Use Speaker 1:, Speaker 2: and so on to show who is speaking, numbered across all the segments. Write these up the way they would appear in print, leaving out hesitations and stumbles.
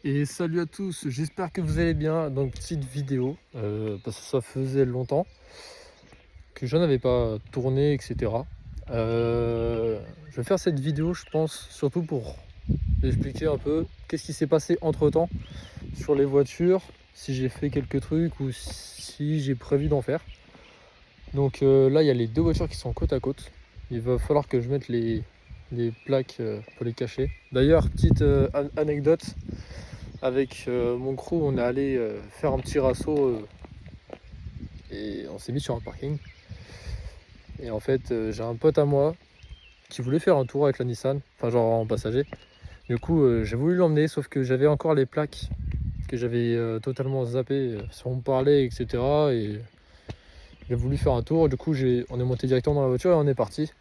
Speaker 1: Et salut à tous, j'espère que vous allez bien. Donc petite vidéo, parce que ça faisait longtemps que je n'avais pas tourné, etc. Je vais faire cette vidéo, je pense, surtout pour expliquer un peu qu'est-ce qui s'est passé entre temps sur les voitures, si j'ai fait quelques trucs ou si j'ai prévu d'en faire. Donc là, il y a les deux voitures qui sont côte à côte. Il va falloir que je mette les plaques pour les cacher. D'ailleurs, petite anecdote. Avec mon crew, on est allé faire un petit rasso et on s'est mis sur un parking. Et en fait, j'ai un pote à moi qui voulait faire un tour avec la Nissan, enfin genre en passager. Du coup, j'ai voulu l'emmener, sauf que j'avais encore les plaques que j'avais totalement zappé sur mon parler, etc. Et j'ai voulu faire un tour. Du coup, on est monté directement dans la voiture et on est parti.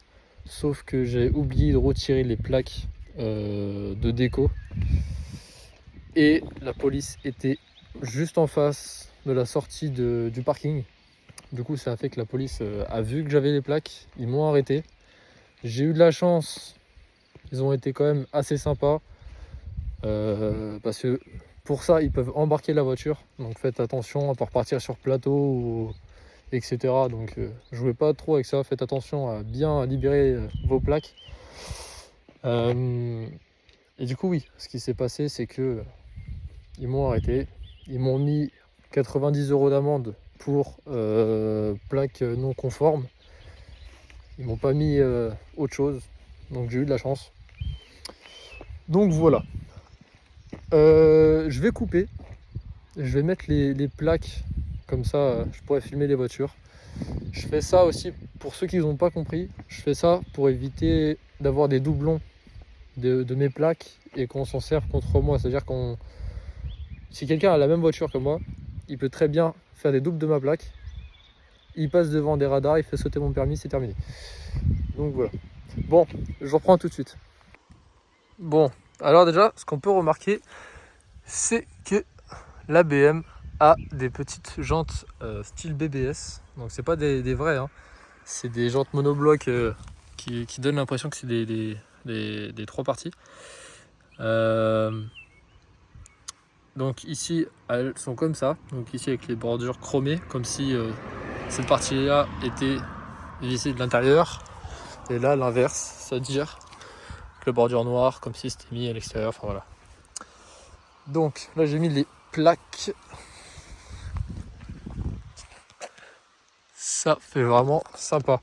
Speaker 1: Sauf que j'ai oublié de retirer les plaques de déco. Et la police était juste en face de la sortie du parking. Du coup, ça a fait que la police a vu que j'avais les plaques. Ils m'ont arrêté. J'ai eu de la chance. Ils ont été quand même assez sympas. Parce que pour ça, ils peuvent embarquer la voiture. Donc faites attention à pas repartir sur plateau, etc. Donc jouez pas trop avec ça. Faites attention à bien libérer vos plaques. Et du coup, oui, ce qui s'est passé, c'est que ils m'ont arrêté. Ils m'ont mis 90 € d'amende pour plaques non conformes. Ils m'ont pas mis autre chose. Donc j'ai eu de la chance. Donc voilà. Je vais couper. Je vais mettre les plaques. Comme ça, je pourrais filmer les voitures. Je fais ça aussi pour ceux qui n'ont pas compris. Je fais ça pour éviter d'avoir des doublons de mes plaques et qu'on s'en serve contre moi. C'est-à-dire qu'on si quelqu'un a la même voiture que moi, il peut très bien faire des doubles de ma plaque. Il passe devant des radars, il fait sauter mon permis, c'est terminé. Donc voilà. Bon, je reprends tout de suite. Bon, alors déjà, ce qu'on peut remarquer, c'est que la BM a des petites jantes style BBS. Donc c'est pas des vraies, hein. C'est des jantes monoblocs qui donnent l'impression que c'est des trois parties. Donc ici, elles sont comme ça. Donc ici avec les bordures chromées, comme si cette partie-là était vissée de l'intérieur. Et là, l'inverse, c'est-à-dire que la bordure noire, comme si c'était mis à l'extérieur. Enfin voilà. Donc là, j'ai mis les plaques. Ça fait vraiment sympa.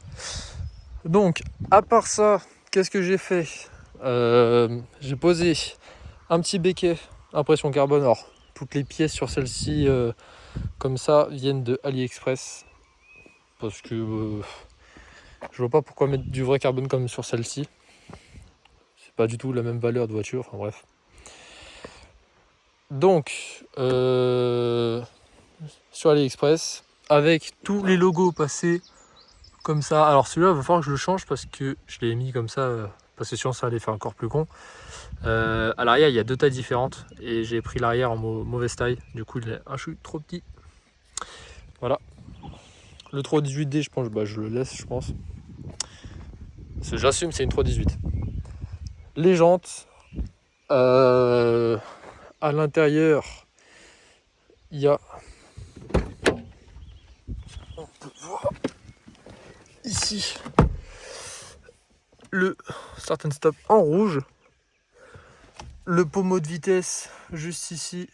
Speaker 1: Donc, à part ça, qu'est-ce que j'ai fait? J'ai posé un petit béquet impression carbone. Alors, toutes les pièces sur celle-ci, comme ça, viennent de AliExpress. Parce que je vois pas pourquoi mettre du vrai carbone comme sur celle-ci. C'est pas du tout la même valeur de voiture. Enfin bref. Donc, sur AliExpress, avec tous les logos passés comme ça. Alors celui-là, il va falloir que je le change parce que je l'ai mis comme ça, parce que sinon ça allait faire encore plus con. À l'arrière, il y a deux tailles différentes et j'ai pris l'arrière en mauvaise taille. Du coup, il est un chou trop petit. Voilà. Le 318D, je pense, je le laisse, je pense. Parce que j'assume, c'est une 318. Les jantes, à l'intérieur, il y a, on peut voir ici le start and stop en rouge, le pommeau de vitesse juste ici,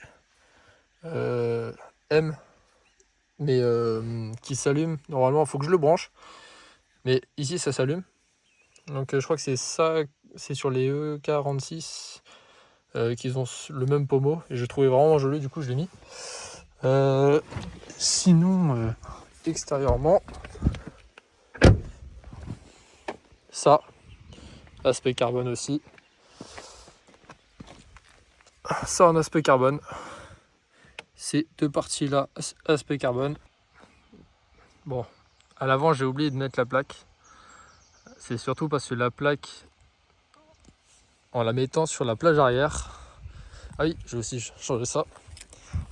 Speaker 1: M, mais qui s'allume. Normalement, il faut que je le branche, mais ici ça s'allume. Donc je crois que c'est ça, c'est sur les E46 qu'ils ont le même pommeau et je trouvais vraiment joli, du coup je l'ai mis. Sinon, extérieurement, ça, aspect carbone aussi. Ça en aspect carbone. Ces deux parties là, aspect carbone. Bon, à l'avant j'ai oublié de mettre la plaque. C'est surtout parce que la plaque, en la mettant sur la plage arrière, ah oui, je vais aussi changer ça.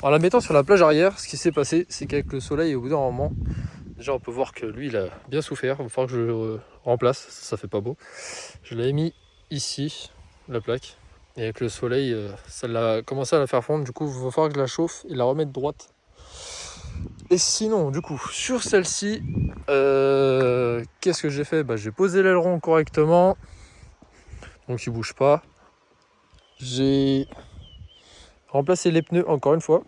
Speaker 1: En la mettant sur la plage arrière, ce qui s'est passé, c'est qu'avec le soleil, au bout d'un moment, déjà on peut voir que lui il a bien souffert. Il va falloir que je le remplace, ça fait pas beau. Je l'avais mis ici, la plaque, Et avec le soleil, ça l'a commencé à la faire fondre. Du coup, il va falloir que je la chauffe et la remette droite. Et sinon, du coup, sur celle-ci, qu'est-ce que j'ai fait? J'ai posé l'aileron correctement. Donc il bouge pas. J'ai remplacé les pneus encore une fois.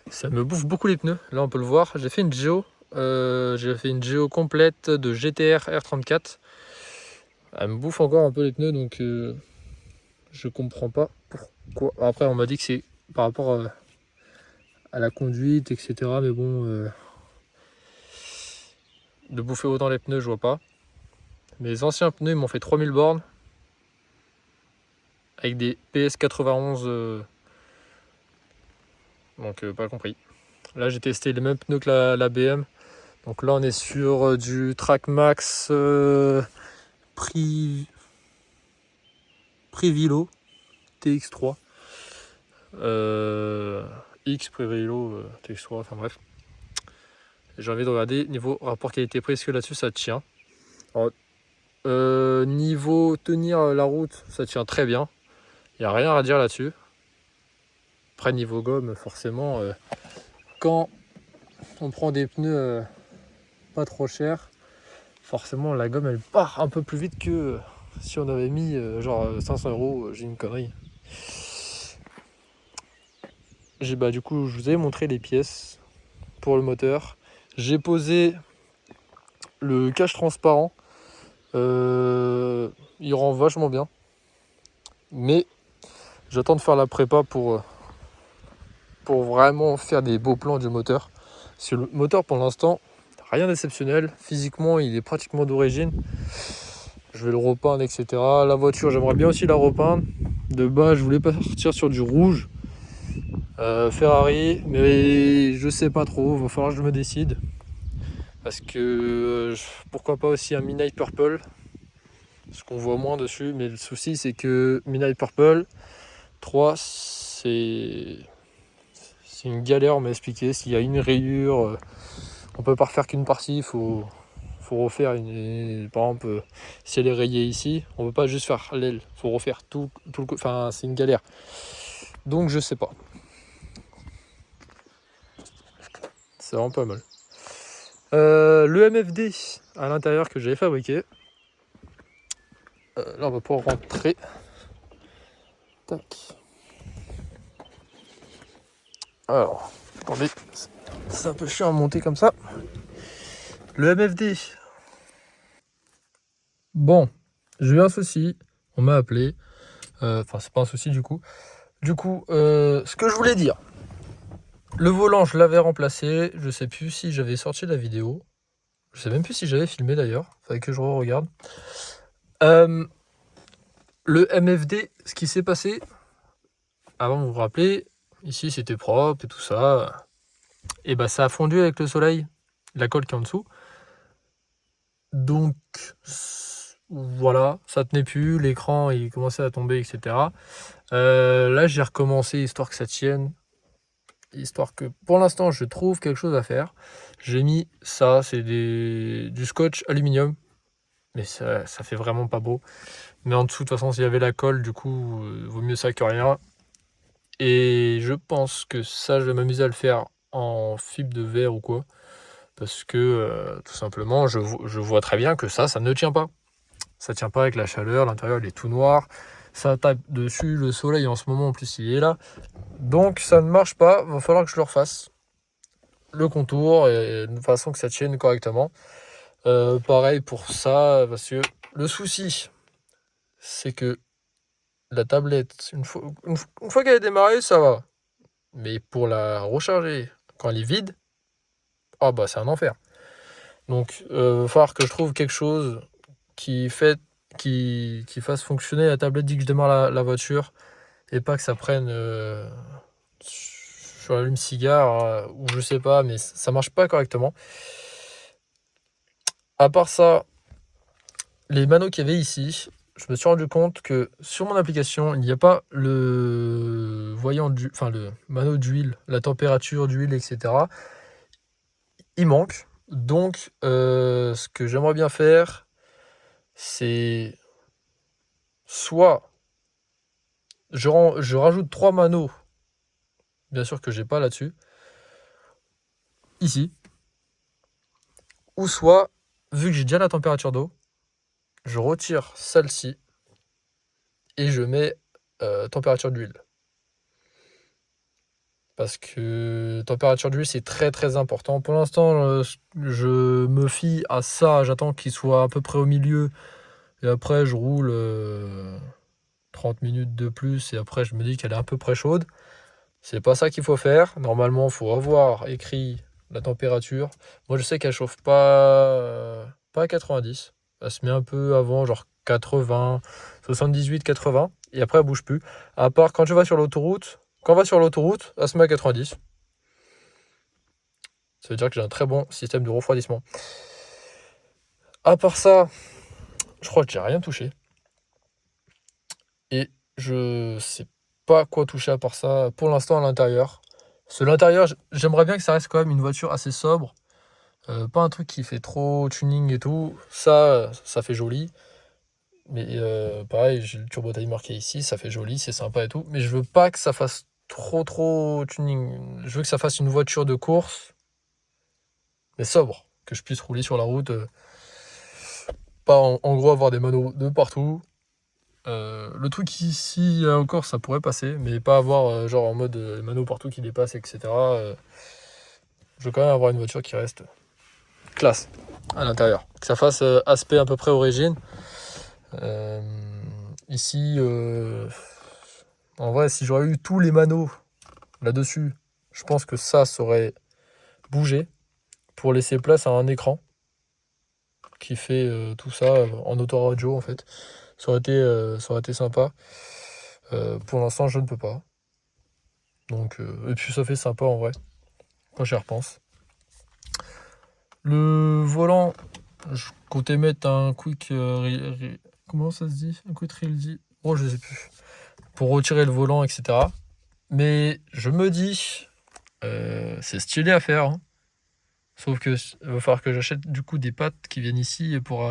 Speaker 1: Ça me bouffe beaucoup les pneus. Là, on peut le voir. J'ai fait une géo. J'ai fait une géo complète de GTR R34. Elle me bouffe encore un peu les pneus, donc je comprends pas pourquoi. Après, on m'a dit que c'est par rapport à la conduite, etc. Mais bon, de bouffer autant les pneus, je vois pas. Mes anciens pneus, ils m'ont fait 3000 bornes avec des PS 91. Donc, pas compris. Là, j'ai testé les mêmes pneus que la BM. Donc là, on est sur du Trackmax Privilo TX3. X Privilo TX3, enfin bref. J'ai envie de regarder niveau rapport qualité-prix, est-ce que là-dessus ça tient. Alors, niveau tenir la route, ça tient très bien. Il n'y a rien à dire là-dessus. Après, niveau gomme, forcément, quand on prend des pneus pas trop chers, forcément la gomme elle part un peu plus vite que si on avait mis genre 500 €, j'ai une connerie. Du coup, je vous ai montré les pièces pour le moteur. J'ai posé le cache transparent. Il rend vachement bien. Mais j'attends de faire la prépa pour vraiment faire des beaux plans du moteur. Parce que le moteur, pour l'instant, rien d'exceptionnel. Physiquement, il est pratiquement d'origine. Je vais le repeindre, etc. La voiture, j'aimerais bien aussi la repeindre. De base, je voulais partir sur du rouge. Ferrari, mais je sais pas trop. Il va falloir que je me décide. Parce que pourquoi pas aussi un Midnight Purple. Ce qu'on voit moins dessus. Mais le souci, c'est que Midnight Purple 3, c'est une galère, on m'a expliqué. S'il y a une rayure, on peut pas refaire qu'une partie, il faut refaire par exemple, si elle est rayée ici, on peut pas juste faire l'aile, il faut refaire tout le, enfin c'est une galère. Donc je sais pas. C'est vraiment pas mal. Le MFD à l'intérieur que j'avais fabriqué. Là on va pouvoir rentrer. Tac. Alors, attendez, c'est un peu chiant à monter comme ça. Le MFD. Bon, j'ai eu un souci, on m'a appelé. Enfin, c'est pas un souci du coup. Du coup, ce que je voulais dire. Le volant, je l'avais remplacé. Je sais plus si j'avais sorti la vidéo. Je sais même plus si j'avais filmé d'ailleurs. Fallait que je regarde. Le MFD, ce qui s'est passé. Avant, vous vous rappelez, ici c'était propre et tout ça. Et ça a fondu avec le soleil. La colle qui est en dessous. Donc, voilà, ça tenait plus. L'écran, il commençait à tomber, etc. Là, j'ai recommencé histoire que ça tienne. Histoire que pour l'instant je trouve quelque chose à faire. J'ai mis ça, c'est du scotch aluminium, mais ça fait vraiment pas beau. Mais en dessous, de toute façon, s'il y avait la colle, du coup, vaut mieux ça que rien. Et je pense que ça, je vais m'amuser à le faire en fibre de verre ou quoi, parce que tout simplement, je vois très bien que ça ne tient pas. Ça tient pas avec la chaleur, l'intérieur il est tout noir. Ça tape dessus, le soleil en ce moment en plus il est là. Donc ça ne marche pas, va falloir que je le refasse. Le contour et de façon que ça tienne correctement. Pareil pour ça, parce que le souci, c'est que la tablette, une fois qu'elle est démarrée, ça va. Mais pour la recharger, quand elle est vide, c'est un enfer. Donc il va falloir que je trouve quelque chose qui fasse fonctionner la tablette dès que je démarre la voiture, et pas que ça prenne sur l'allume-cigare, ou je sais pas, mais ça marche pas correctement. À part ça, les manos qu'il y avait ici, je me suis rendu compte que sur mon application, il n'y a pas le le mano d'huile, la température d'huile, etc. Il manque. Donc, ce que j'aimerais bien faire, c'est soit je rajoute 3 manos, bien sûr que j'ai pas là-dessus, ici. Ou soit, vu que j'ai déjà la température d'eau, je retire celle-ci et je mets température d'huile. Parce que température d'huile, c'est très très important. Pour l'instant, je me fie à ça. J'attends qu'il soit à peu près au milieu. Et après, je roule 30 minutes de plus. Et après, je me dis qu'elle est à peu près chaude. C'est pas ça qu'il faut faire. Normalement, il faut avoir écrit la température. Moi, je sais qu'elle chauffe pas à 90. Elle se met un peu avant, genre 80, 78, 80. Et après, elle bouge plus. À part quand tu vas sur l'autoroute. Quand on va sur l'autoroute, elle se met à 90. Ça veut dire que j'ai un très bon système de refroidissement. À part ça, je crois que j'ai rien touché. Et je sais pas quoi toucher à part ça pour l'instant à l'intérieur. L'intérieur, j'aimerais bien que ça reste quand même une voiture assez sobre. Pas un truc qui fait trop tuning et tout. Ça fait joli. Mais pareil, j'ai le turbo timer qui est ici, ça fait joli, c'est sympa et tout. Mais je veux pas que ça fasse trop tuning. Je veux que ça fasse une voiture de course, mais sobre. Que je puisse rouler sur la route. Pas en gros avoir des manos de partout. Le truc ici encore ça pourrait passer, mais pas avoir genre en mode les manos partout qui dépassent, etc. Je veux quand même avoir une voiture qui reste classe à l'intérieur. Que ça fasse aspect à peu près origine. Ici, en vrai, si j'aurais eu tous les manos là-dessus, je pense que ça serait bougé pour laisser place à un écran qui fait tout ça en autoradio en fait. Ça aurait été sympa. Pour l'instant, je ne peux pas. Donc, et puis ça fait sympa en vrai, quand j'y repense. Le volant, je comptais mettre un quick... comment ça se dit? Un quick release? Oh, je sais plus. Pour retirer le volant, etc. Mais je me dis, c'est stylé à faire. Hein. Sauf que il va falloir que j'achète du coup des pattes qui viennent ici pour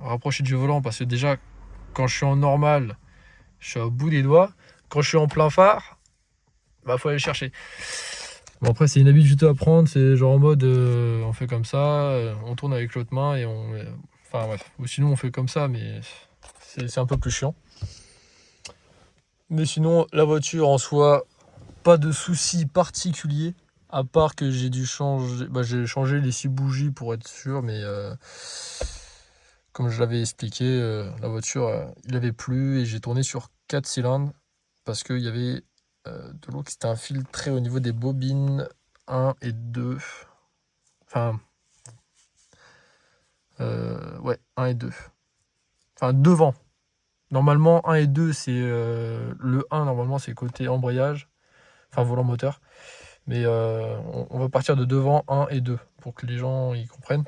Speaker 1: rapprocher du volant. Parce que déjà, quand je suis en normal, je suis au bout des doigts. Quand je suis en plein phare, bah faut aller chercher. Bon après c'est une habitude à prendre, c'est genre en mode on fait comme ça, on tourne avec l'autre main et on... Enfin bref, ou sinon on fait comme ça mais c'est un peu plus chiant. Mais sinon la voiture en soi, pas de soucis particuliers. À part que j'ai dû changer, j'ai changé les 6 bougies pour être sûr, mais comme je l'avais expliqué, la voiture, il avait plu et j'ai tourné sur 4 cylindres parce qu'il y avait de l'eau qui s'était infiltrée au niveau des bobines 1 et 2. Enfin, ouais, 1 et 2. Enfin, devant. Normalement, 1 et 2, c'est le 1, normalement, c'est côté embrayage, enfin volant moteur. Mais on va partir de devant 1 et 2 pour que les gens y comprennent.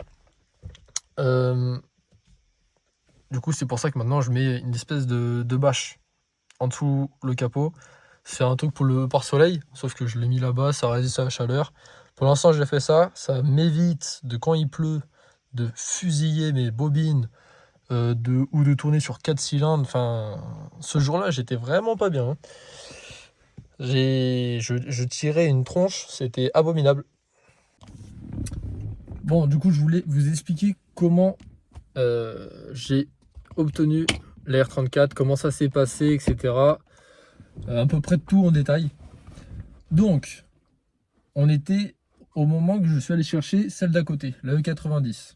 Speaker 1: Du coup, c'est pour ça que maintenant je mets une espèce de bâche en dessous le capot. C'est un truc pour le pare-soleil, sauf que je l'ai mis là-bas, ça résiste à la chaleur. Pour l'instant, j'ai fait ça. Ça m'évite de, quand il pleut, de fusiller mes bobines ou de tourner sur 4 cylindres. Enfin, ce jour-là, j'étais vraiment pas bien. Hein. Je tirais une tronche, c'était abominable. Bon, du coup, je voulais vous expliquer comment j'ai obtenu la R34, comment ça s'est passé, etc. À peu près tout en détail. Donc, on était au moment que je suis allé chercher celle d'à côté, la E90.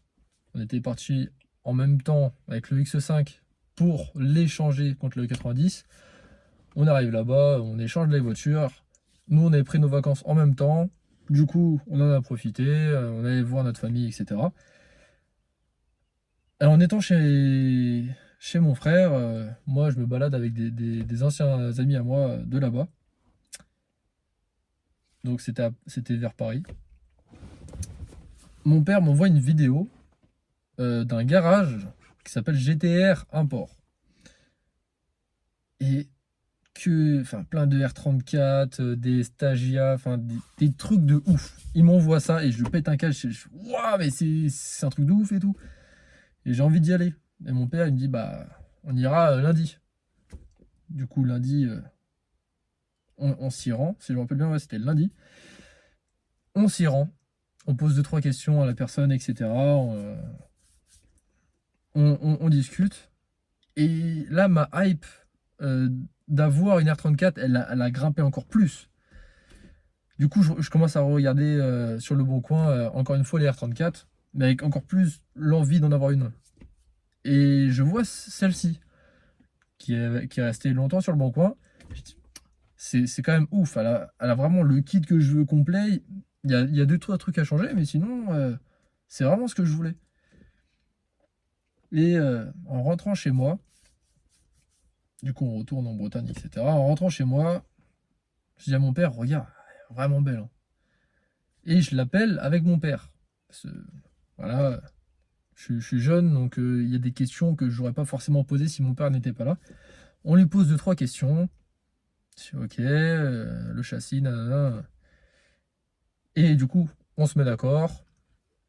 Speaker 1: On était parti en même temps avec le X5 pour l'échanger contre le E90. On arrive là-bas, on échange les voitures. Nous, on avait pris nos vacances en même temps. Du coup, on en a profité, on allait voir notre famille, etc. Et en étant chez mon frère, moi, je me balade avec des anciens amis à moi de là-bas. Donc, c'était vers Paris. Mon père m'envoie une vidéo d'un garage qui s'appelle GTR Import. Et enfin, plein de R34, des Stagia, enfin, des trucs de ouf. Il m'envoie ça et je pète un câble. Je fais, waouh, mais c'est un truc de ouf et tout. Et j'ai envie d'y aller. Et mon père, il me dit, bah, on ira lundi. Du coup, lundi, On s'y rend, si je me rappelle bien, ouais, c'était le lundi. On s'y rend, on pose 2-3 questions à la personne, etc. On discute. Et là, ma hype d'avoir une R34, elle a grimpé encore plus. Du coup, je commence à regarder sur le bon coin, encore une fois, les R34, mais avec encore plus l'envie d'en avoir une. Et je vois celle-ci, qui est restée longtemps sur le bon coin. C'est quand même ouf, elle a vraiment le kit que je veux complet. Il y a 2-3 trucs à changer, mais sinon, c'est vraiment ce que je voulais. Et en rentrant chez moi, du coup on retourne en Bretagne, etc. En rentrant chez moi, je dis à mon père, regarde, elle est vraiment belle, hein. Et je l'appelle avec mon père. Parce que, voilà, je suis jeune, donc il y a des questions que je n'aurais pas forcément posées si mon père n'était pas là. On lui pose 2-3 questions. Ok, le châssis, nanana. Et du coup, on se met d'accord.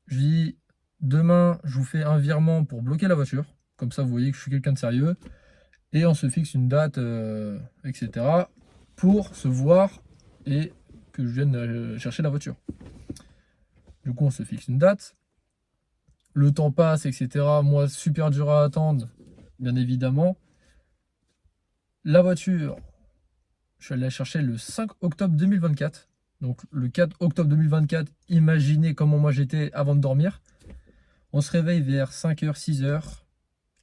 Speaker 1: Je dis, demain, je vous fais un virement pour bloquer la voiture. Comme ça, vous voyez que je suis quelqu'un de sérieux. Et on se fixe une date, etc. pour se voir et que je vienne chercher la voiture. Du coup, on se fixe une date. Le temps passe, etc. Moi, super dur à attendre, bien évidemment. La voiture, je suis allé la chercher le 5 octobre 2024. Donc, le 4 octobre 2024, imaginez comment moi j'étais avant de dormir. On se réveille vers 5h, 6h.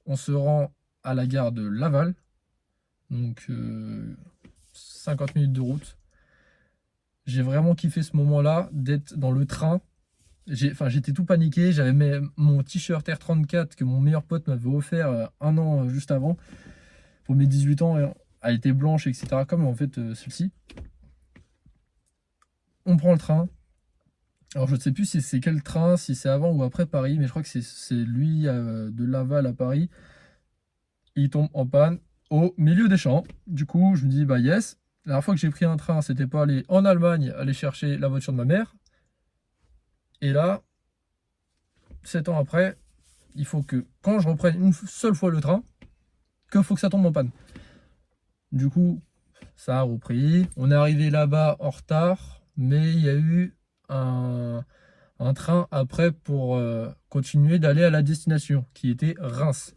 Speaker 1: On se rend à la gare de Laval. Donc, 50 minutes de route. J'ai vraiment kiffé ce moment-là, d'être dans le train. J'étais tout paniqué. J'avais mon t-shirt R34 que mon meilleur pote m'avait offert un an juste avant. Pour mes 18 ans, elle était blanche, etc. Comme en fait celle-ci. On prend le train. Alors je ne sais plus si c'est quel train, si c'est avant ou après Paris, mais je crois que c'est lui de Laval à Paris. Il tombe en panne au milieu des champs. Du coup, je me dis, bah yes. La dernière fois que j'ai pris un train, c'était pas aller en Allemagne, aller chercher la voiture de ma mère. Et là, 7 ans après, il faut que quand je reprenne une seule fois le train, qu'il faut que ça tombe en panne. Du coup, ça a repris. On est arrivé là-bas en retard, mais il y a eu un train après pour continuer d'aller à la destination, qui était Reims.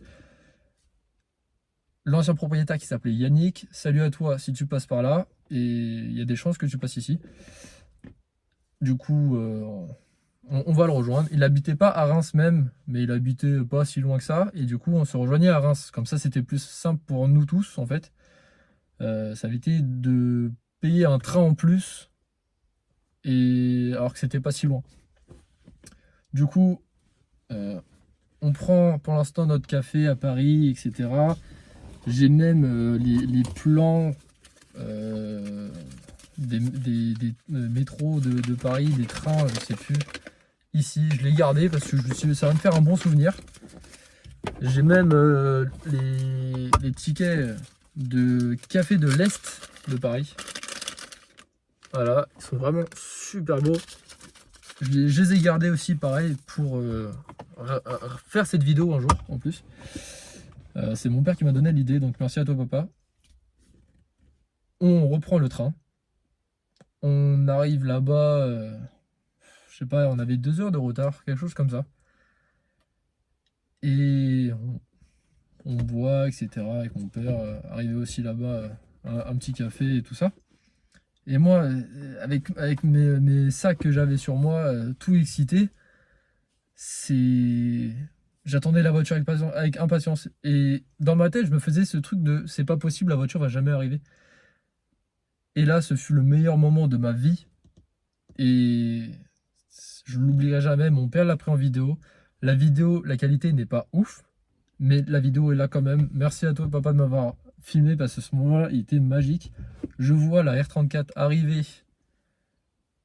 Speaker 1: L'ancien propriétaire qui s'appelait Yannick, salut à toi si tu passes par là, et il y a des chances que tu passes ici. Du coup, on va le rejoindre. Il n'habitait pas à Reims même, mais il habitait pas si loin que ça, et du coup on se rejoignait à Reims. Comme ça c'était plus simple pour nous tous en fait. Ça évitait de payer un train en plus, et alors que c'était pas si loin. Du coup, on prend pour l'instant notre café à Paris, etc. J'ai même les plans des métros de Paris, des trains, je sais plus. Ici, je l'ai gardé parce que ça va me faire un bon souvenir. J'ai même les tickets de café de l'Est de Paris. Voilà, ils sont vraiment super beaux. Je les ai gardés aussi pareil pour faire cette vidéo un jour en plus. C'est mon père qui m'a donné l'idée, donc merci à toi papa. On reprend le train. On arrive là-bas, je sais pas, on avait 2 heures de retard, quelque chose comme ça. Et on boit, etc. avec mon père. Arrivé aussi là-bas, un petit café et tout ça. Et moi, avec mes sacs que j'avais sur moi, tout excité, j'attendais la voiture avec impatience. Et dans ma tête, je me faisais ce truc de c'est pas possible, la voiture va jamais arriver. Et là, ce fut le meilleur moment de ma vie. Et je ne l'oublierai jamais. Mon père l'a pris en vidéo. La vidéo, la qualité n'est pas ouf, mais la vidéo est là quand même. Merci à toi, papa, de m'avoir filmé parce que ce moment-là, il était magique. Je vois la R34 arriver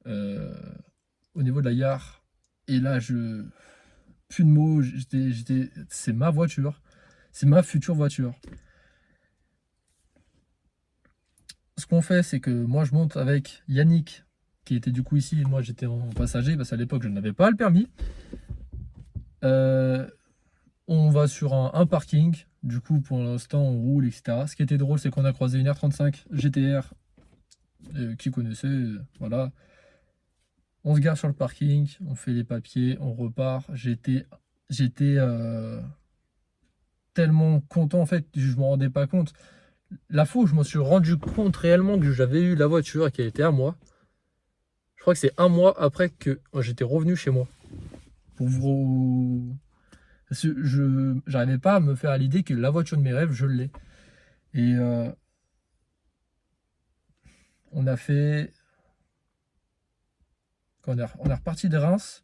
Speaker 1: au niveau de la gare. Et là, plus de mots. C'est ma voiture. C'est ma future voiture. Ce qu'on fait, c'est que moi, je monte avec Yannick, qui était du coup ici. Moi, j'étais en passager parce qu'à l'époque, je n'avais pas le permis. On va sur un parking. Du coup, pour l'instant, on roule, etc. Ce qui était drôle, c'est qu'on a croisé une R35 GTR qui connaissait, voilà. On se gare sur le parking, on fait les papiers, on repart. J'étais tellement content, en fait, je m'en rendais pas compte. La fois où je me suis rendu compte réellement que j'avais eu la voiture et qu'elle était à moi, je crois que c'est un mois après que j'étais revenu chez moi. Pour vous... Je j'arrivais pas à me faire à l'idée que la voiture de mes rêves, je l'ai. Et on a fait... Quand on est reparti de Reims,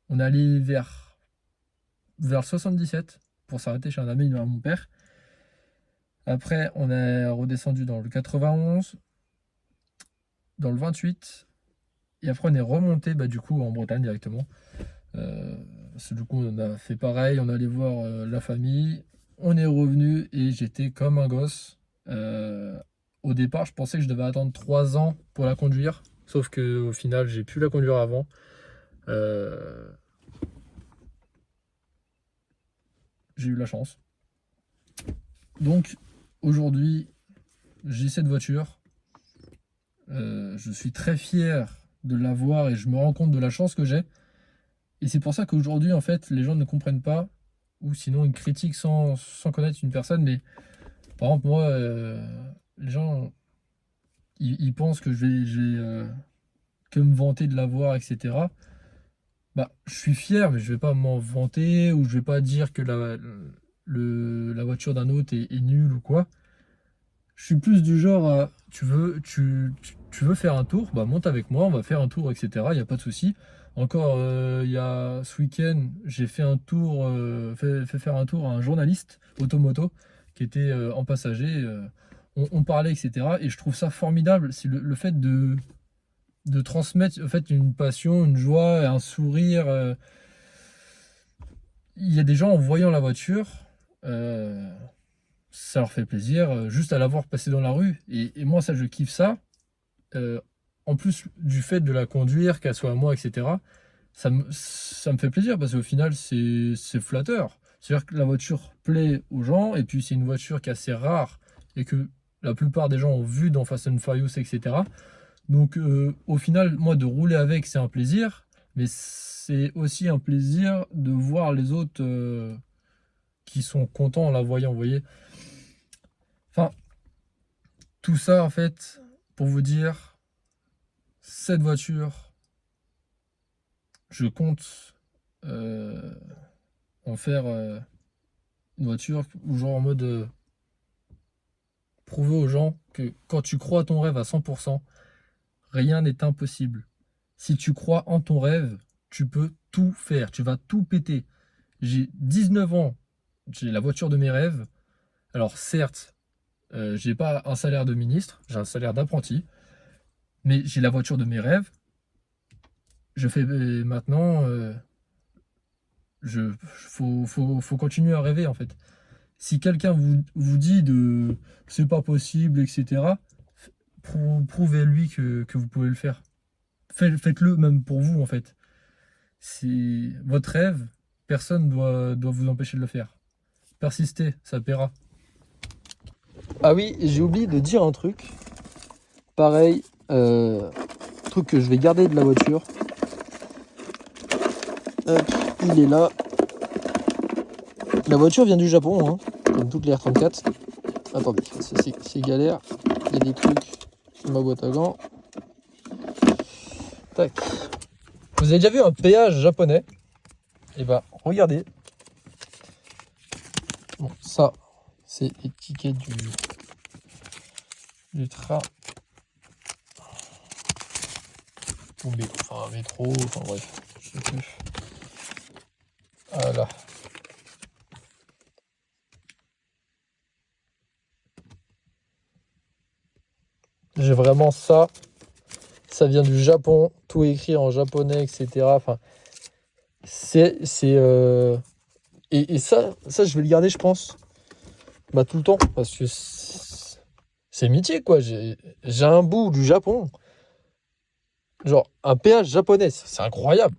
Speaker 1: on est allé vers le 77 pour s'arrêter chez un ami de mon père. Après, on est redescendu dans le 91, dans le 28. Et après, on est remonté du coup en Bretagne directement. Du coup, on a fait pareil. On allait voir la famille. On est revenu et j'étais comme un gosse. Au départ, je pensais que je devais attendre 3 ans pour la conduire. Sauf qu'au final, j'ai pu la conduire avant. J'ai eu la chance. Donc, aujourd'hui, j'ai cette voiture. Je suis très fier de l'avoir et je me rends compte de la chance que j'ai. Et c'est pour ça qu'aujourd'hui, en fait, les gens ne comprennent pas, ou sinon ils critiquent sans connaître une personne. Mais par exemple, moi, les gens, ils pensent que je vais que me vanter de l'avoir, etc. Je suis fier, mais je vais pas m'en vanter, ou je vais pas dire que la voiture d'un autre est nulle ou quoi. Je suis plus du genre à, tu veux faire un tour, monte avec moi, on va faire un tour, etc. Il n'y a pas de souci. Encore, il y a ce week-end, j'ai fait un tour, fait faire un tour à un journaliste automoto qui était en passager. On parlait, etc. Et je trouve ça formidable. C'est le fait de transmettre en fait, une passion, une joie, un sourire. Il y a des gens en voyant la voiture. Ça leur fait plaisir juste à la voir passer dans la rue. Et moi, ça, je kiffe ça. En plus du fait de la conduire, qu'elle soit à moi, etc., ça me fait plaisir parce qu'au final, c'est flatteur. C'est-à-dire que la voiture plaît aux gens et puis c'est une voiture qui est assez rare et que la plupart des gens ont vu dans Fast and Furious, etc. Donc, au final, moi, de rouler avec, c'est un plaisir, mais c'est aussi un plaisir de voir les autres qui sont contents en la voyant, vous voyez. Enfin, tout ça, en fait, pour vous dire, cette voiture, je compte en faire une voiture où genre en mode prouver aux gens que quand tu crois à ton rêve à 100%, rien n'est impossible. Si tu crois en ton rêve, tu peux tout faire, tu vas tout péter. J'ai 19 ans, j'ai la voiture de mes rêves. Alors certes, j'ai pas un salaire de ministre, j'ai un salaire d'apprenti, mais j'ai la voiture de mes rêves. Je fais maintenant, faut continuer à rêver en fait. Si quelqu'un vous dit que c'est pas possible, etc., prouvez-lui que vous pouvez le faire. Faites-le même pour vous en fait. C'est votre rêve, personne doit vous empêcher de le faire. Persistez, ça paiera. Ah oui, j'ai oublié de dire un truc. Pareil, truc que je vais garder de la voiture. Hop, il est là. La voiture vient du Japon, hein, comme toutes les R34. Attendez, c'est galère. Il y a des trucs sur ma boîte à gants. Tac. Vous avez déjà vu un péage japonais? Et regardez. Bon, ça, c'est l'étiquette du train. Ou un métro, enfin bref, je sais plus. Voilà. J'ai vraiment ça. Ça vient du Japon, tout écrit en japonais, etc. Enfin, et ça, je vais le garder, je pense, tout le temps, parce que c'est mythique, quoi. J'ai un bout du Japon, genre un péage japonais, c'est incroyable.